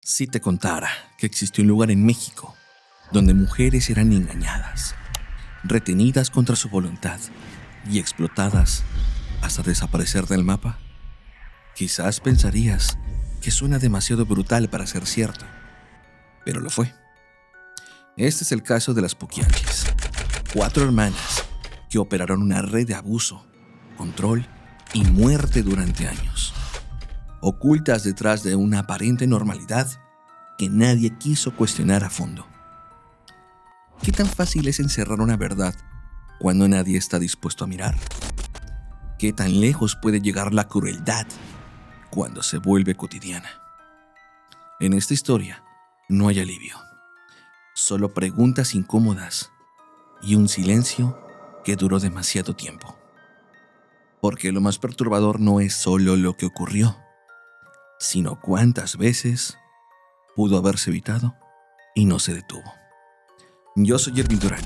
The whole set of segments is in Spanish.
Si te contara que existió un lugar en México donde mujeres eran engañadas, retenidas contra su voluntad y explotadas hasta desaparecer del mapa, quizás pensarías que suena demasiado brutal para ser cierto, pero lo fue. Este es el caso de las Poquianchis, 4 hermanas que operaron una red de abuso, control y muerte durante años, ocultas detrás de una aparente normalidad que nadie quiso cuestionar a fondo. ¿Qué tan fácil es encerrar una verdad cuando nadie está dispuesto a mirar? ¿Qué tan lejos puede llegar la crueldad cuando se vuelve cotidiana? En esta historia no hay alivio, solo preguntas incómodas y un silencio que duró demasiado tiempo. Porque lo más perturbador no es solo lo que ocurrió, sino cuántas veces pudo haberse evitado y no se detuvo. Yo soy Irving Durán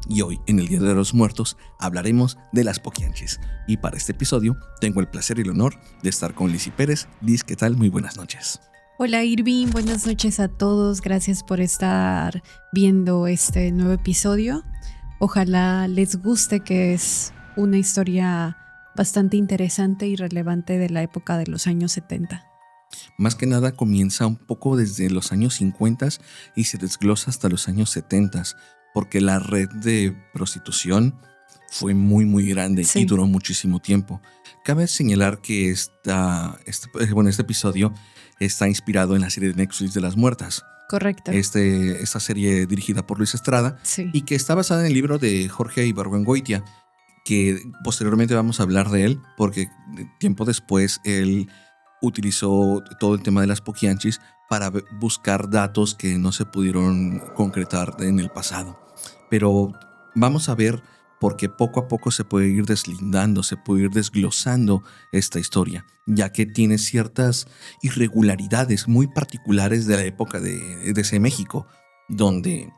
y hoy, en el Día de los Muertos, hablaremos de las Poquianchis. Y para este episodio tengo el placer y el honor de estar con Lizzy Pérez. Liz, ¿qué tal? Muy buenas noches. Hola Irving, buenas noches a todos. Gracias por estar viendo este nuevo episodio. Ojalá les guste, que es una historia bastante interesante y relevante de la época de los años 70. Más que nada comienza un poco desde los años 50 y se desglosa hasta los años 70, porque la red de prostitución fue muy grande y duró muchísimo tiempo. Cabe señalar que este episodio está inspirado en la serie de Netflix de las muertas. Correcto. Esta serie dirigida por Luis Estrada y que está basada en el libro de Jorge Ibargüengoitia, que posteriormente vamos a hablar de él, porque tiempo después él utilizó todo el tema de las Poquianchis para buscar datos que no se pudieron concretar en el pasado. Pero vamos a ver, porque poco a poco se puede ir deslindando, se puede ir desglosando esta historia, ya que tiene ciertas irregularidades muy particulares de la época de ese México, donde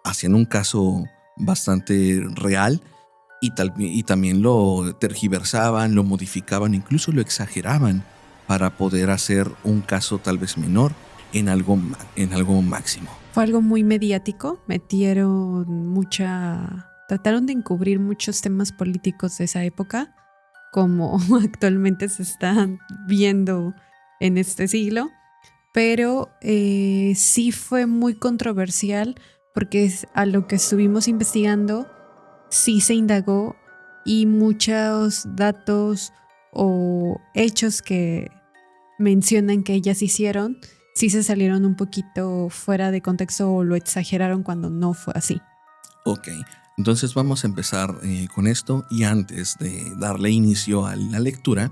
hacían un caso bastante real y también lo tergiversaban, lo modificaban, incluso lo exageraban para poder hacer un caso tal vez menor en algo máximo. Fue algo muy mediático, trataron de encubrir muchos temas políticos de esa época, como actualmente se están viendo en este siglo, pero sí fue muy controversial, porque a lo que estuvimos investigando sí se indagó y muchos datos o hechos que mencionan que ellas hicieron sí se salieron un poquito fuera de contexto o lo exageraron cuando no fue así. Ok, entonces vamos a empezar con esto, y antes de darle inicio a la lectura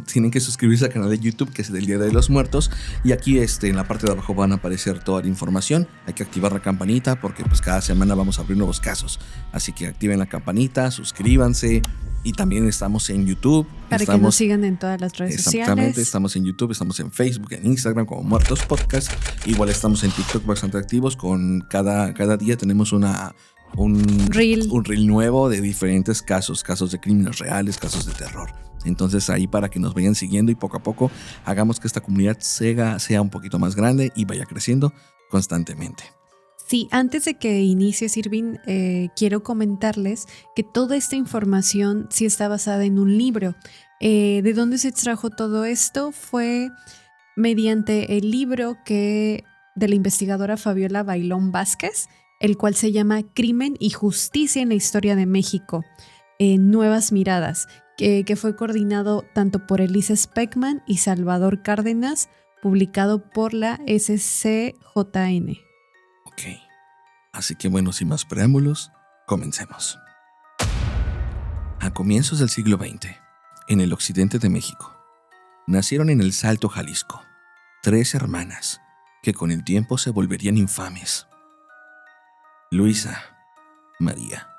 tienen que suscribirse al canal de YouTube, que es del Día de los Muertos, y aquí en la parte de abajo van a aparecer toda la información. Hay que activar la campanita porque pues cada semana vamos a abrir nuevos casos, así que activen la campanita, suscríbanse. Y también estamos en YouTube. Para que nos sigan en todas las redes sociales. Exactamente, estamos en YouTube, estamos en Facebook, en Instagram como Muertos Podcast. Igual estamos en TikTok bastante activos. Cada día tenemos un reel nuevo de diferentes casos de crímenes reales, casos de terror. Entonces ahí, para que nos vayan siguiendo y poco a poco hagamos que esta comunidad sea un poquito más grande y vaya creciendo constantemente. Sí, antes de que inicies, Irving, quiero comentarles que toda esta información sí está basada en un libro. ¿De dónde se extrajo todo esto? Fue mediante el libro de la investigadora Fabiola Bailón Vázquez, el cual se llama Crimen y Justicia en la Historia de México, Nuevas Miradas, que fue coordinado tanto por Elisa Speckman y Salvador Cárdenas, publicado por la SCJN. Ok, así que sin más preámbulos, comencemos. A comienzos del siglo XX, en el occidente de México, nacieron en El Salto, Jalisco, 3 hermanas que con el tiempo se volverían infames: Luisa, María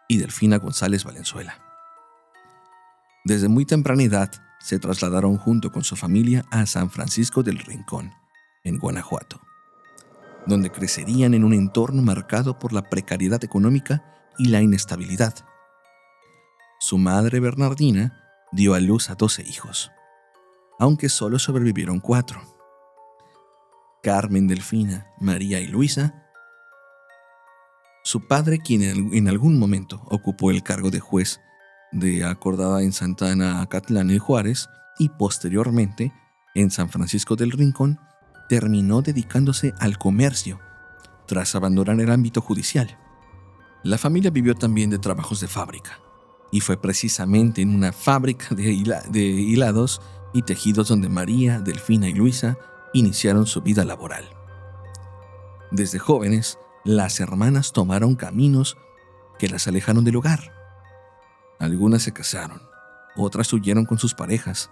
y Delfina González Valenzuela. Desde muy temprana edad se trasladaron junto con su familia a San Francisco del Rincón, en Guanajuato, donde crecerían en un entorno marcado por la precariedad económica y la inestabilidad. Su madre, Bernardina, dio a luz a 12 hijos, aunque solo sobrevivieron 4. Carmen, Delfina, María y Luisa. Su padre, quien en algún momento ocupó el cargo de juez de acordada en Santa Ana, Acatlán y Juárez, y posteriormente en San Francisco del Rincón, terminó dedicándose al comercio tras abandonar el ámbito judicial. La familia vivió también de trabajos de fábrica, y fue precisamente en una fábrica de hilados y tejidos donde María, Delfina y Luisa iniciaron su vida laboral. Desde jóvenes, las hermanas tomaron caminos que las alejaron del hogar. Algunas se casaron, otras huyeron con sus parejas,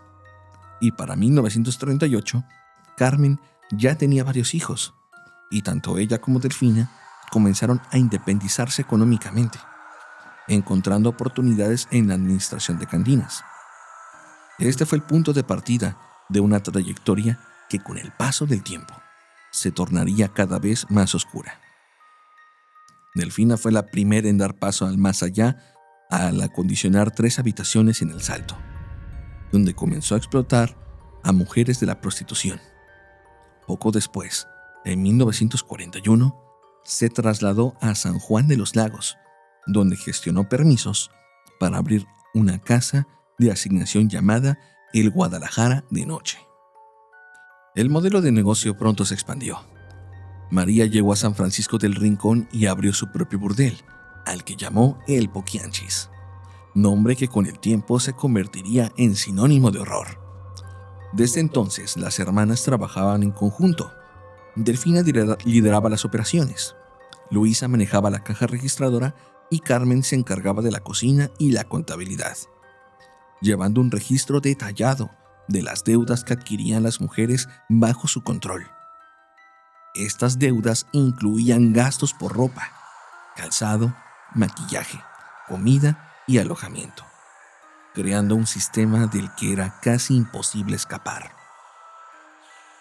y para 1938, Carmen ya tenía varios hijos, y tanto ella como Delfina comenzaron a independizarse económicamente, encontrando oportunidades en la administración de cantinas. Este fue el punto de partida de una trayectoria que con el paso del tiempo se tornaría cada vez más oscura. Delfina fue la primera en dar paso al más allá al acondicionar 3 habitaciones en El Salto, donde comenzó a explotar a mujeres de la prostitución. Poco después, en 1941, se trasladó a San Juan de los Lagos, donde gestionó permisos para abrir una casa de asignación llamada El Guadalajara de Noche. El modelo de negocio pronto se expandió. María llegó a San Francisco del Rincón y abrió su propio burdel, al que llamó El Poquianchis, nombre que con el tiempo se convertiría en sinónimo de horror. Desde entonces, las hermanas trabajaban en conjunto. Delfina lideraba las operaciones, Luisa manejaba la caja registradora y Carmen se encargaba de la cocina y la contabilidad, llevando un registro detallado de las deudas que adquirían las mujeres bajo su control. Estas deudas incluían gastos por ropa, calzado, maquillaje, comida y alojamiento, creando un sistema del que era casi imposible escapar.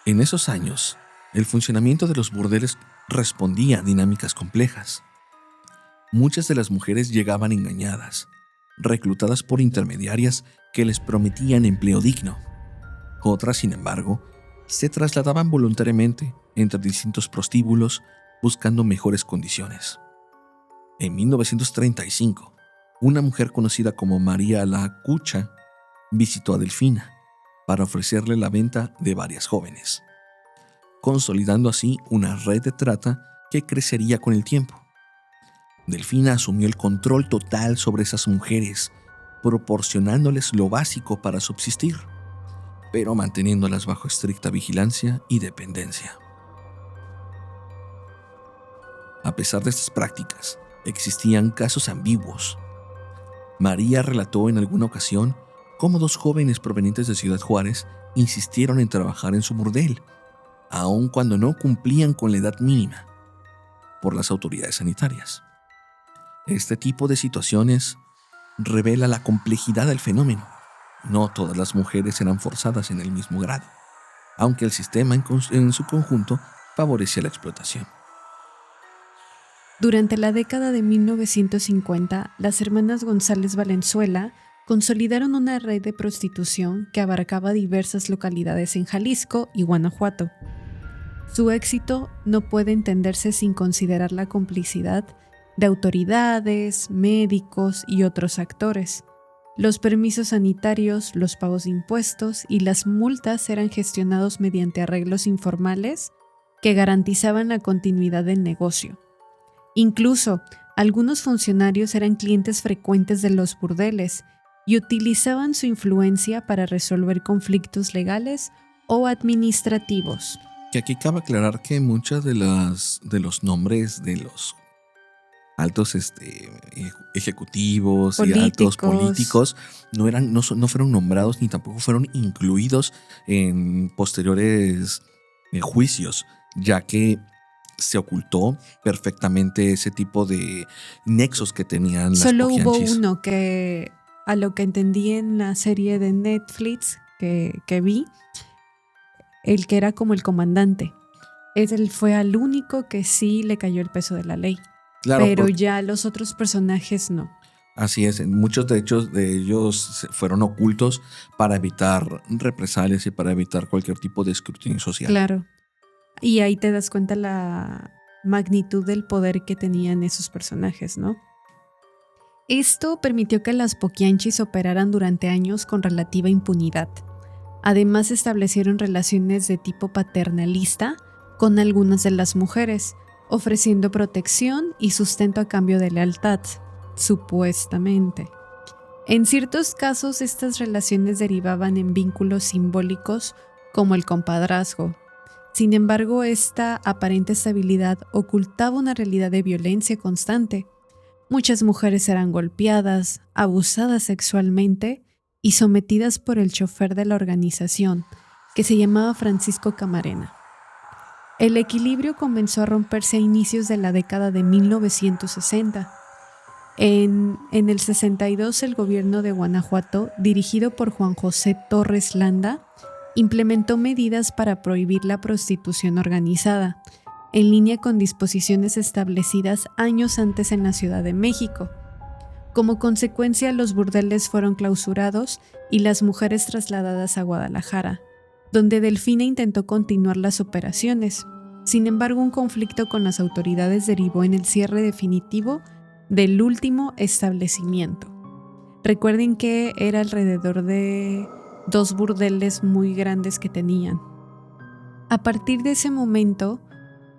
En esos años, el funcionamiento de los burdeles respondía a dinámicas complejas. Muchas de las mujeres llegaban engañadas, reclutadas por intermediarias que les prometían empleo digno. Otras, sin embargo, se trasladaban voluntariamente entre distintos prostíbulos buscando mejores condiciones. En 1935, una mujer conocida como María la Cucha visitó a Delfina para ofrecerle la venta de varias jóvenes, consolidando así una red de trata que crecería con el tiempo. Delfina asumió el control total sobre esas mujeres, proporcionándoles lo básico para subsistir, pero manteniéndolas bajo estricta vigilancia y dependencia. A pesar de estas prácticas, existían casos ambiguos. María relató en alguna ocasión cómo 2 jóvenes provenientes de Ciudad Juárez insistieron en trabajar en su burdel, aun cuando no cumplían con la edad mínima, por las autoridades sanitarias. Este tipo de situaciones revela la complejidad del fenómeno. No todas las mujeres eran forzadas en el mismo grado, aunque el sistema en su conjunto favorecía la explotación. Durante la década de 1950, las hermanas González Valenzuela consolidaron una red de prostitución que abarcaba diversas localidades en Jalisco y Guanajuato. Su éxito no puede entenderse sin considerar la complicidad de autoridades, médicos y otros actores. Los permisos sanitarios, los pagos de impuestos y las multas eran gestionados mediante arreglos informales que garantizaban la continuidad del negocio. Incluso, algunos funcionarios eran clientes frecuentes de los burdeles y utilizaban su influencia para resolver conflictos legales o administrativos. Que aquí cabe aclarar que muchos de los nombres de los altos ejecutivos y altos políticos no fueron nombrados ni tampoco fueron incluidos en posteriores juicios, ya que se ocultó perfectamente ese tipo de nexos que tenían las Solo hubo Poquianchis. uno que, a lo que entendí en la serie de Netflix que vi, el que era como el comandante. Él fue al único que sí le cayó el peso de la ley. Claro, pero ya los otros personajes no. Así es, muchos de ellos fueron ocultos para evitar represalias y para evitar cualquier tipo de escrutinio social. Claro. Y ahí te das cuenta la magnitud del poder que tenían esos personajes, ¿no? Esto permitió que las poquianchis operaran durante años con relativa impunidad. Además, establecieron relaciones de tipo paternalista con algunas de las mujeres, ofreciendo protección y sustento a cambio de lealtad, supuestamente. En ciertos casos, estas relaciones derivaban en vínculos simbólicos como el compadrazgo. Sin embargo, esta aparente estabilidad ocultaba una realidad de violencia constante. Muchas mujeres eran golpeadas, abusadas sexualmente y sometidas por el chofer de la organización, que se llamaba Francisco Camarena. El equilibrio comenzó a romperse a inicios de la década de 1960. En el 62, el gobierno de Guanajuato, dirigido por Juan José Torres Landa, implementó medidas para prohibir la prostitución organizada, en línea con disposiciones establecidas años antes en la Ciudad de México. Como consecuencia, los burdeles fueron clausurados y las mujeres trasladadas a Guadalajara, donde Delfina intentó continuar las operaciones. Sin embargo, un conflicto con las autoridades derivó en el cierre definitivo del último establecimiento. Recuerden que era alrededor de 2 burdeles muy grandes que tenían. A partir de ese momento,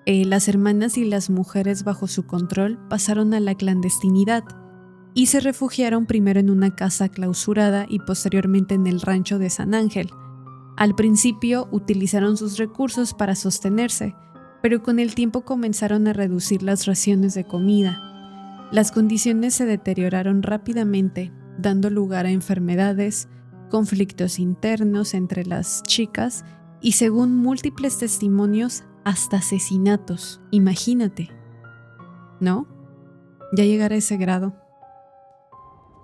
las hermanas y las mujeres bajo su control pasaron a la clandestinidad y se refugiaron primero en una casa clausurada y posteriormente en el rancho de San Ángel. Al principio utilizaron sus recursos para sostenerse, pero con el tiempo comenzaron a reducir las raciones de comida. Las condiciones se deterioraron rápidamente, dando lugar a enfermedades, conflictos internos entre las chicas y, según múltiples testimonios, hasta asesinatos. Imagínate, ¿no? Ya llegar a ese grado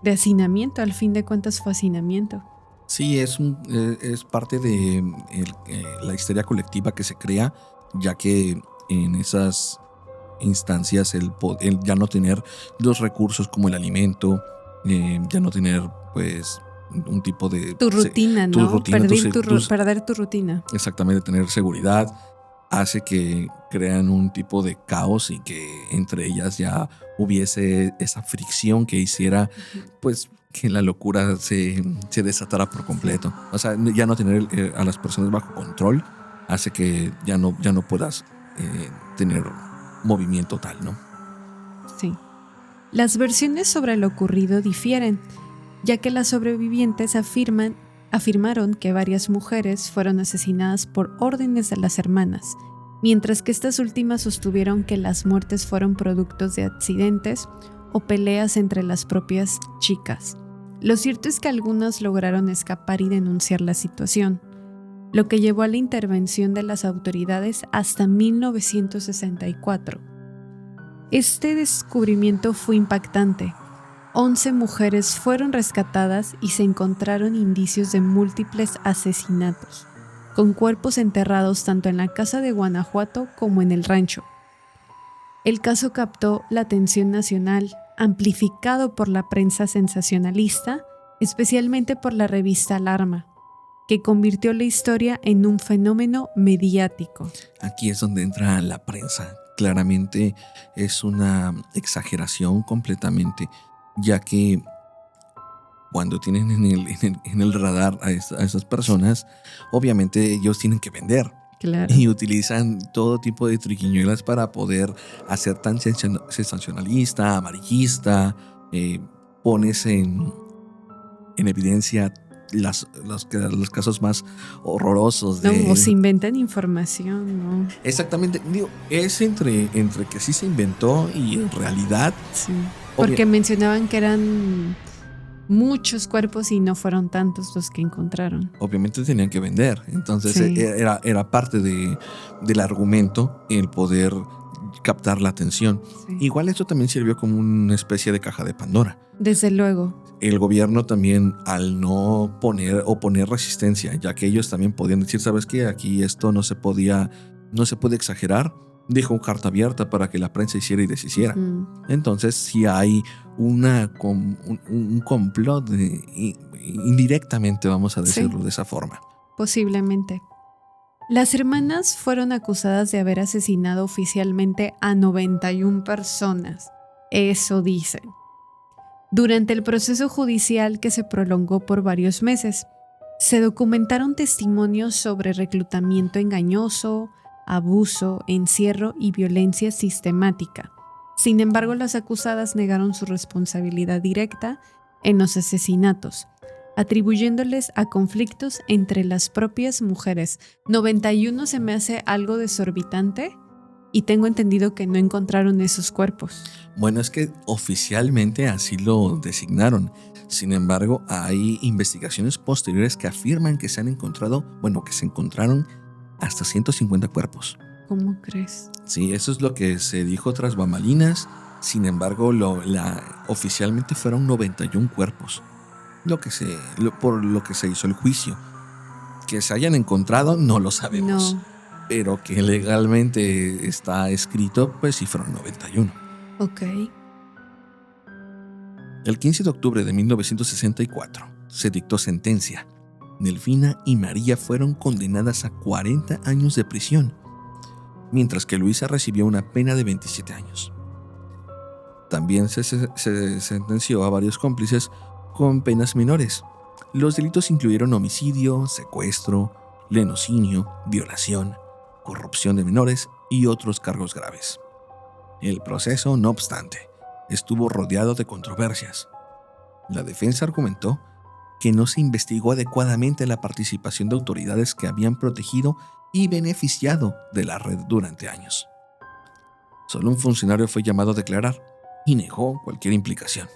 de hacinamiento, al fin de cuentas fue hacinamiento. Sí, es parte de la histeria colectiva que se crea, ya que en esas instancias el ya no tener los recursos como el alimento, ya no tener pues un tipo de... Tu rutina, ¿no? Perder tu rutina. Exactamente, tener seguridad hace que crean un tipo de caos y que entre ellas ya hubiese esa fricción que hiciera pues que la locura se desatara por completo. O sea, ya no tener a las personas bajo control hace que ya no puedas tener movimiento tal, ¿no? Sí. Las versiones sobre lo ocurrido difieren, ya que las sobrevivientes afirmaron que varias mujeres fueron asesinadas por órdenes de las hermanas, mientras que estas últimas sostuvieron que las muertes fueron productos de accidentes o peleas entre las propias chicas. Lo cierto es que algunas lograron escapar y denunciar la situación, lo que llevó a la intervención de las autoridades hasta 1964. Este descubrimiento fue impactante. 11 mujeres fueron rescatadas y se encontraron indicios de múltiples asesinatos, con cuerpos enterrados tanto en la casa de Guanajuato como en el rancho. El caso captó la atención nacional, amplificado por la prensa sensacionalista, especialmente por la revista Alarma, que convirtió la historia en un fenómeno mediático. Aquí es donde entra la prensa. Claramente es una exageración completamente, ya que cuando tienen en el radar a esas personas, obviamente ellos tienen que vender. Claro. Y utilizan todo tipo de triquiñuelas para poder hacer tan sensacionalista, amarillista, pones en evidencia los casos más horrorosos de... No, o se inventan información, ¿no? Exactamente, digo, es entre que sí se inventó y en realidad... Sí, porque mencionaban que eran muchos cuerpos y no fueron tantos los que encontraron. Obviamente tenían que vender, entonces sí. era parte del argumento el poder captar la atención. Sí. Igual esto también sirvió como una especie de caja de Pandora. Desde luego. El gobierno también, al no oponer resistencia, ya que ellos también podían decir, ¿sabes qué? Aquí esto no se puede exagerar, dijo carta abierta para que la prensa hiciera y deshiciera. Entonces sí hay un complot indirectamente, vamos a decirlo de esa forma. Posiblemente. Las hermanas fueron acusadas de haber asesinado oficialmente a 91 personas. Eso dicen. Durante el proceso judicial que se prolongó por varios meses, se documentaron testimonios sobre reclutamiento engañoso, abuso, encierro y violencia sistemática. Sin embargo, las acusadas negaron su responsabilidad directa en los asesinatos, atribuyéndoles a conflictos entre las propias mujeres. 91 se me hace algo desorbitante y tengo entendido que no encontraron esos cuerpos. Bueno, es que oficialmente así lo designaron. Sin embargo, hay investigaciones posteriores que afirman que se encontraron hasta 150 cuerpos. ¿Cómo crees? Sí, eso es lo que se dijo tras bambalinas. Sin embargo, oficialmente fueron 91 cuerpos. Por lo que se hizo el juicio. Que se hayan encontrado, no lo sabemos. No. Pero que legalmente está escrito, pues sí fueron 91. Ok. El 15 de octubre de 1964 se dictó sentencia. Delfina y María fueron condenadas a 40 años de prisión, mientras que Luisa recibió una pena de 27 años. También se sentenció a varios cómplices con penas menores. Los delitos incluyeron homicidio, secuestro, lenocinio, violación, corrupción de menores y otros cargos graves. El proceso, no obstante, estuvo rodeado de controversias. La defensa argumentó que no se investigó adecuadamente la participación de autoridades que habían protegido y beneficiado de la red durante años. Solo un funcionario fue llamado a declarar y negó cualquier implicación.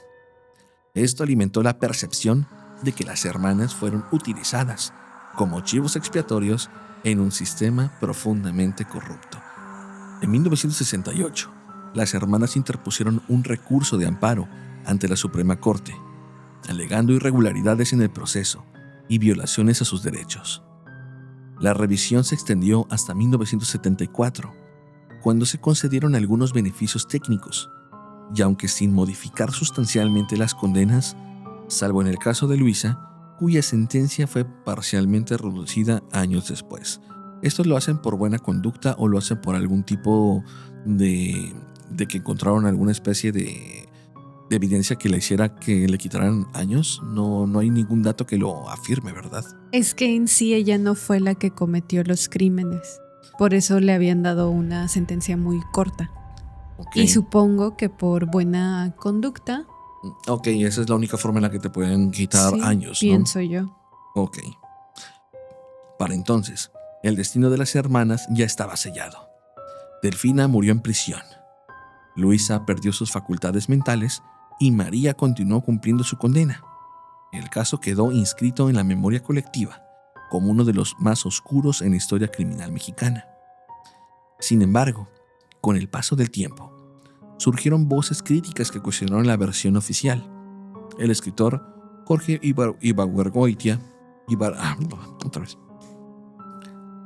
Esto alimentó la percepción de que las hermanas fueron utilizadas como chivos expiatorios en un sistema profundamente corrupto. En 1968, las hermanas interpusieron un recurso de amparo ante la Suprema Corte, alegando irregularidades en el proceso y violaciones a sus derechos. La revisión se extendió hasta 1974, cuando se concedieron algunos beneficios técnicos, y aunque sin modificar sustancialmente las condenas, salvo en el caso de Luisa, cuya sentencia fue parcialmente reducida años después. Esto lo hacen por buena conducta o lo hacen por algún tipo de que encontraron alguna especie de evidencia que le hiciera que le quitaran años. No hay ningún dato que lo afirme, ¿verdad? Es que en sí ella no fue la que cometió los crímenes. Por eso le habían dado una sentencia muy corta. Okay. Y supongo que por buena conducta. Ok, esa es la única forma en la que te pueden quitar años, ¿no? Pienso yo. Ok. Para entonces, el destino de las hermanas ya estaba sellado. Delfina murió en prisión. Luisa perdió sus facultades mentales y María continuó cumpliendo su condena. El caso quedó inscrito en la memoria colectiva como uno de los más oscuros en la historia criminal mexicana. Sin embargo, con el paso del tiempo, surgieron voces críticas que cuestionaron la versión oficial. El escritor Jorge Ibargüengoitia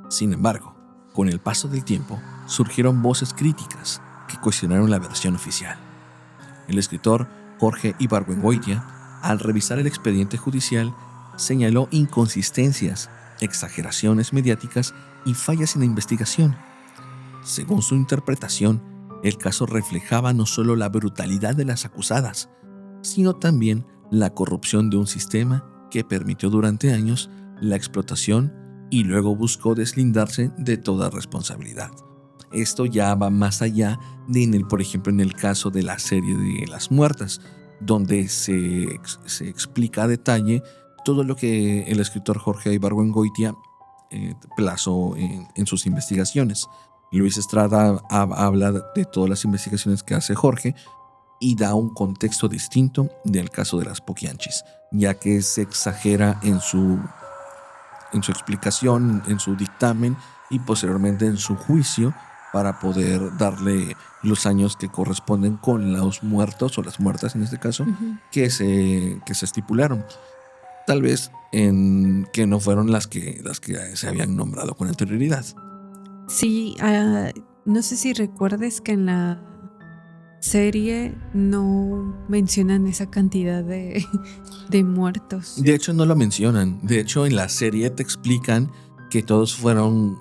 Sin embargo, con el paso del tiempo, surgieron voces críticas que cuestionaron la versión oficial. El escritor Jorge Ibargüengoitia, al revisar el expediente judicial, señaló inconsistencias, exageraciones mediáticas y fallas en la investigación. Según su interpretación, el caso reflejaba no solo la brutalidad de las acusadas, sino también la corrupción de un sistema que permitió durante años la explotación y luego buscó deslindarse de toda responsabilidad. Esto ya va más allá de, por ejemplo, en el caso de la serie de Las Muertas, donde se explica a detalle todo lo que el escritor Jorge Ibargüengoitia plasmó en sus investigaciones. Luis Estrada habla de todas las investigaciones que hace Jorge y da un contexto distinto del caso de las Poquianchis, ya que se exagera en su explicación, en su dictamen y posteriormente en su juicio para poder darle los años que corresponden con los muertos o las muertas en este caso, que se estipularon. Tal vez que no fueron las que se habían nombrado con anterioridad. Sí, no sé si recuerdes que en la serie no mencionan esa cantidad de muertos. De hecho, no lo mencionan. De hecho, en la serie te explican que todos fueron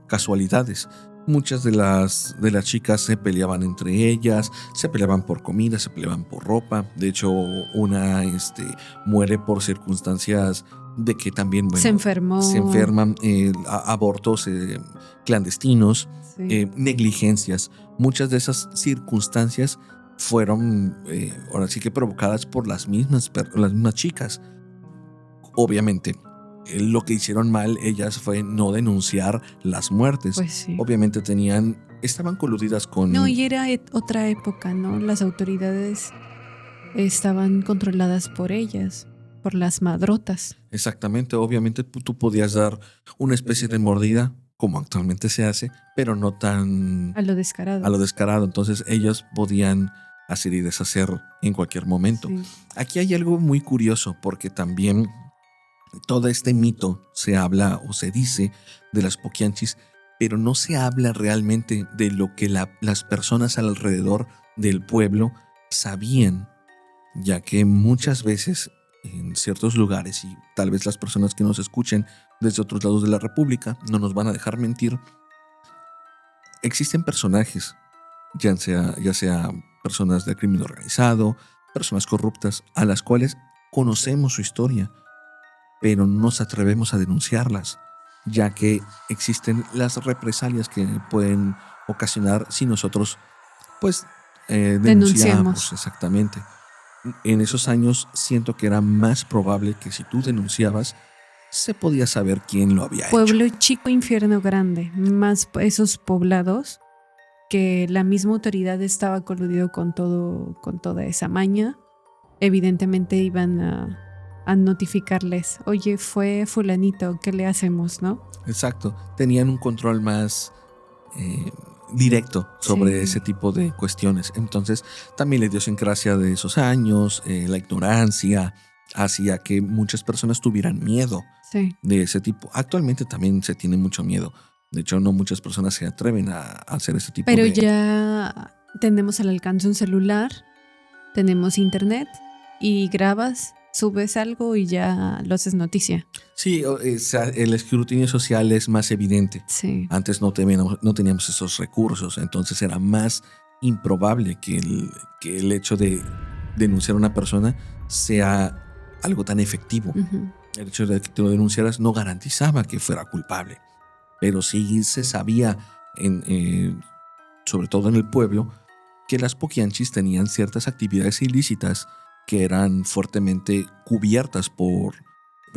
casualidades. Muchas de las chicas se peleaban entre ellas, se peleaban por comida, se peleaban por ropa. De hecho, una muere por circunstancias de que también se enfermó. Se enferman, abortos clandestinos, Sí. negligencias. Muchas de esas circunstancias fueron ahora sí que provocadas por las mismas chicas. Obviamente, lo que hicieron mal ellas fue no denunciar las muertes. Pues sí. Obviamente estaban coludidas con... No, y era otra época, ¿no? Las autoridades estaban controladas por ellas, por las madrotas. Exactamente, obviamente tú podías dar una especie de mordida, como actualmente se hace, pero no tan... A lo descarado. A lo descarado. Entonces ellos podían hacer y deshacer en cualquier momento. Sí. Aquí hay algo muy curioso, porque también todo este mito se habla o se dice de las poquianchis, pero no se habla realmente de lo que las personas alrededor del pueblo sabían, ya que muchas veces en ciertos lugares, y tal vez las personas que nos escuchen desde otros lados de la República no nos van a dejar mentir, existen personajes, ya sea personas del crimen organizado, personas corruptas, a las cuales conocemos su historia, pero no nos atrevemos a denunciarlas, ya que existen las represalias que pueden ocasionar si nosotros pues denunciamos. Exactamente. En esos años siento que era más probable que si tú denunciabas, se podía saber quién lo había hecho. Pueblo chico, infierno grande. Más esos poblados que la misma autoridad estaba coludido con toda esa maña. Evidentemente iban a notificarles, oye, fue fulanito, ¿qué le hacemos, no? Exacto. Tenían un control más directo sobre ese tipo de cuestiones. Entonces, también la idiosincrasia de esos años, la ignorancia, hacía que muchas personas tuvieran miedo de ese tipo. Actualmente también se tiene mucho miedo. De hecho, no muchas personas se atreven a hacer ese tipo Pero ya tenemos al alcance un celular, tenemos internet y grabas, subes algo y ya lo haces noticia. Sí, el escrutinio social es más evidente. Sí. Antes no teníamos esos recursos, entonces era más improbable que el hecho de denunciar a una persona sea algo tan efectivo. Uh-huh. El hecho de que te lo denunciaras no garantizaba que fuera culpable, pero sí se sabía, sobre todo en el pueblo, que las poquianchis tenían ciertas actividades ilícitas que eran fuertemente cubiertas por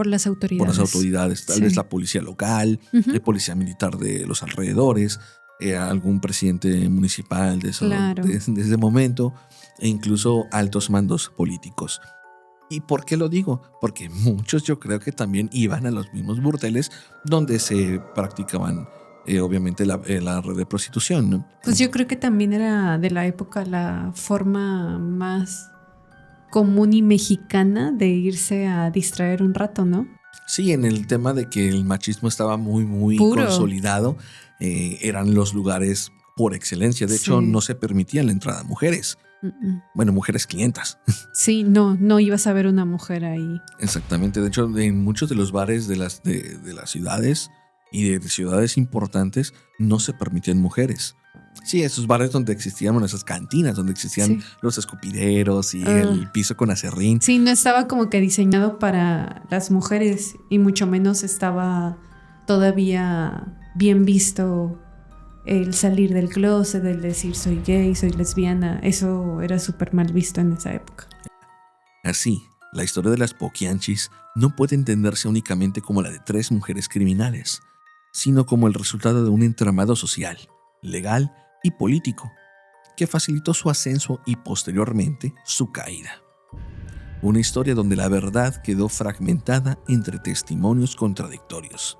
las autoridades. Tal vez la policía local, uh-huh. la policía militar de los alrededores, algún presidente municipal de ese momento, e incluso altos mandos políticos. ¿Y por qué lo digo? Porque muchos yo creo que también iban a los mismos burdeles donde se practicaban obviamente la red de prostitución, ¿no? Pues yo creo que también era de la época la forma más común y mexicana de irse a distraer un rato, ¿no? Sí, en el tema de que el machismo estaba muy, muy puro, consolidado, eran los lugares por excelencia. De hecho, no se permitía la entrada a mujeres. Uh-uh. Bueno, mujeres clientas. Sí, no ibas a ver una mujer ahí. Exactamente. De hecho, en muchos de los bares de las ciudades y de ciudades importantes no se permitían mujeres. Sí, esos bares donde existían, esas cantinas donde existían los escupideros y el piso con aserrín. Sí, no estaba como que diseñado para las mujeres y mucho menos estaba todavía bien visto el salir del closet, el decir soy gay, soy lesbiana. Eso era súper mal visto en esa época. Así, la historia de las poquianchis no puede entenderse únicamente como la de 3 mujeres criminales, sino como el resultado de un entramado social, legal y político, que facilitó su ascenso y posteriormente su caída. Una historia donde la verdad quedó fragmentada entre testimonios contradictorios,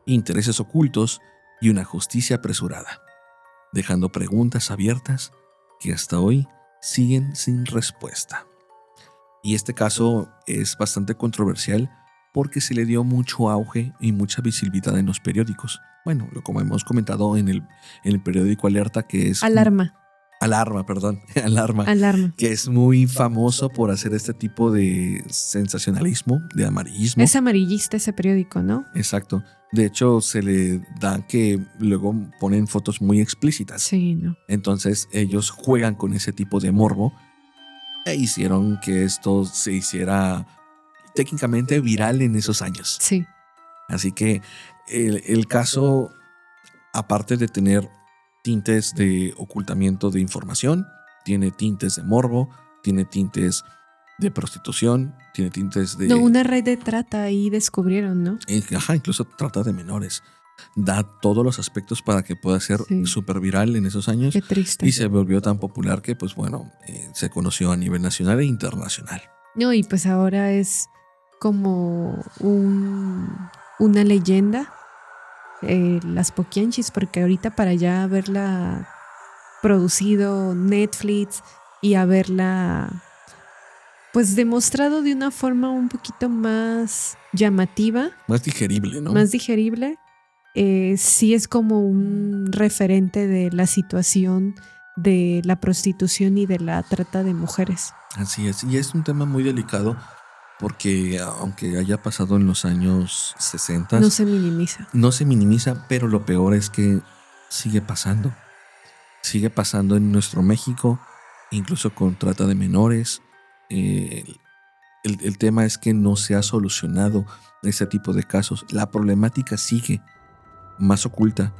intereses ocultos y una justicia apresurada, dejando preguntas abiertas que hasta hoy siguen sin respuesta. Y este caso es bastante controversial porque se le dio mucho auge y mucha visibilidad en los periódicos. Bueno, como hemos comentado en el periódico Alerta, que es... Alarma, que es muy famoso por hacer este tipo de sensacionalismo, de amarillismo. Es amarillista ese periódico, ¿no? Exacto. De hecho, se le da que luego ponen fotos muy explícitas. Sí, no. Entonces ellos juegan con ese tipo de morbo e hicieron que esto se hiciera técnicamente viral en esos años. Sí. Así que el caso, aparte de tener tintes de ocultamiento de información, tiene tintes de morbo, tiene tintes de prostitución, tiene tintes de... No, una red de trata ahí descubrieron, ¿no? Incluso trata de menores. Da todos los aspectos para que pueda ser Sí. súper viral en esos años. Qué triste. Y se volvió tan popular que, pues bueno, se conoció a nivel nacional e internacional. No, y pues ahora es como una leyenda, las Poquianchis, porque ahorita para ya haberla producido Netflix y haberla pues demostrado de una forma un poquito más llamativa, Más digerible, ¿no? más digerible, sí es como un referente de la situación de la prostitución y de la trata de mujeres. Así es. Y es un tema muy delicado porque aunque haya pasado en los años 60, No se minimiza. no se minimiza, pero lo peor es que sigue pasando. Sigue pasando en nuestro México, incluso con trata de menores. El tema es que no se ha solucionado ese tipo de casos. La problemática sigue más oculta,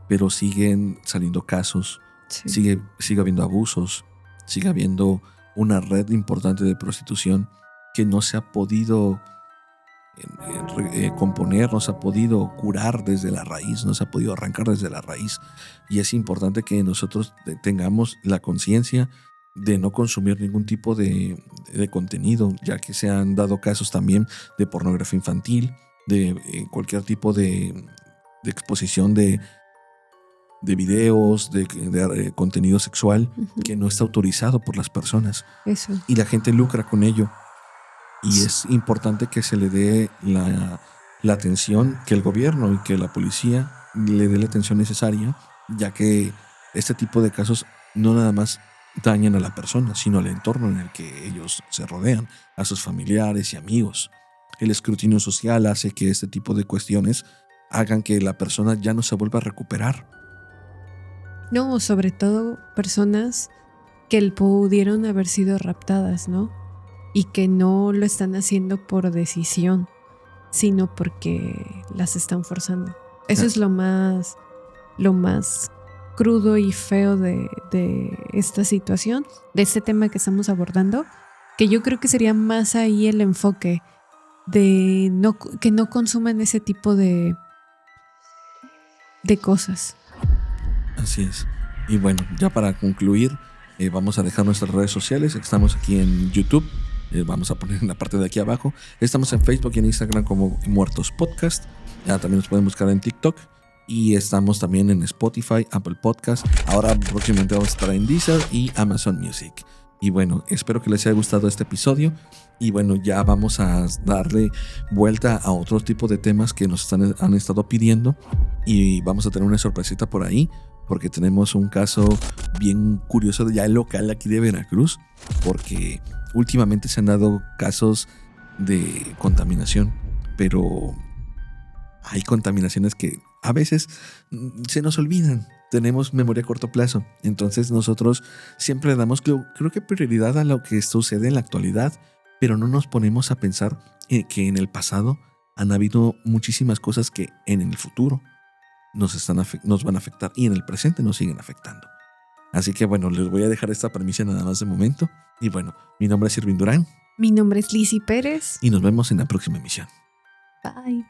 pero siguen saliendo casos, Sí. sigue habiendo abusos, sigue habiendo una red importante de prostitución que no se ha podido componer, no se ha podido curar desde la raíz, no se ha podido arrancar desde la raíz. Y es importante que nosotros tengamos la conciencia de no consumir ningún tipo de contenido, ya que se han dado casos también de pornografía infantil, de cualquier tipo de exposición de videos, de contenido sexual Ujú. que no está autorizado por las personas Eso. y la gente lucra con ello. Y es importante que se le dé la atención, que el gobierno y que la policía le dé la atención necesaria, ya que este tipo de casos no nada más dañan a la persona, sino al entorno en el que ellos se rodean, a sus familiares y amigos. El escrutinio social hace que este tipo de cuestiones hagan que la persona ya no se vuelva a recuperar. No, sobre todo personas que pudieron haber sido raptadas, ¿no? Y que no lo están haciendo por decisión, sino porque las están forzando. Eso es lo más crudo y feo de esta situación, de este tema que estamos abordando, que yo creo que sería más ahí el enfoque de que no consuman ese tipo de cosas. Así es. Y bueno, ya para concluir, vamos a dejar nuestras redes sociales. Estamos aquí en YouTube. Vamos a poner en la parte de aquí abajo. Estamos en Facebook y en Instagram como Muertos Podcast. También nos pueden buscar en TikTok. Y estamos también en Spotify, Apple Podcast. Ahora próximamente vamos a estar en Deezer y Amazon Music. Y bueno, espero que les haya gustado este episodio. Y bueno, ya vamos a darle vuelta a otro tipo de temas que nos han estado pidiendo. Y vamos a tener una sorpresita por ahí, porque tenemos un caso bien curioso ya local aquí de Veracruz, porque últimamente se han dado casos de contaminación, pero hay contaminaciones que a veces se nos olvidan. Tenemos memoria a corto plazo, entonces nosotros siempre le damos, creo que prioridad a lo que sucede en la actualidad, pero no nos ponemos a pensar que en el pasado han habido muchísimas cosas que en el futuro nos van a afectar y en el presente nos siguen afectando. Así que bueno, les voy a dejar esta premisa nada más de momento. Y bueno, mi nombre es Irving Durán. Mi nombre es Lizzy Pérez. Y nos vemos en la próxima emisión. Bye.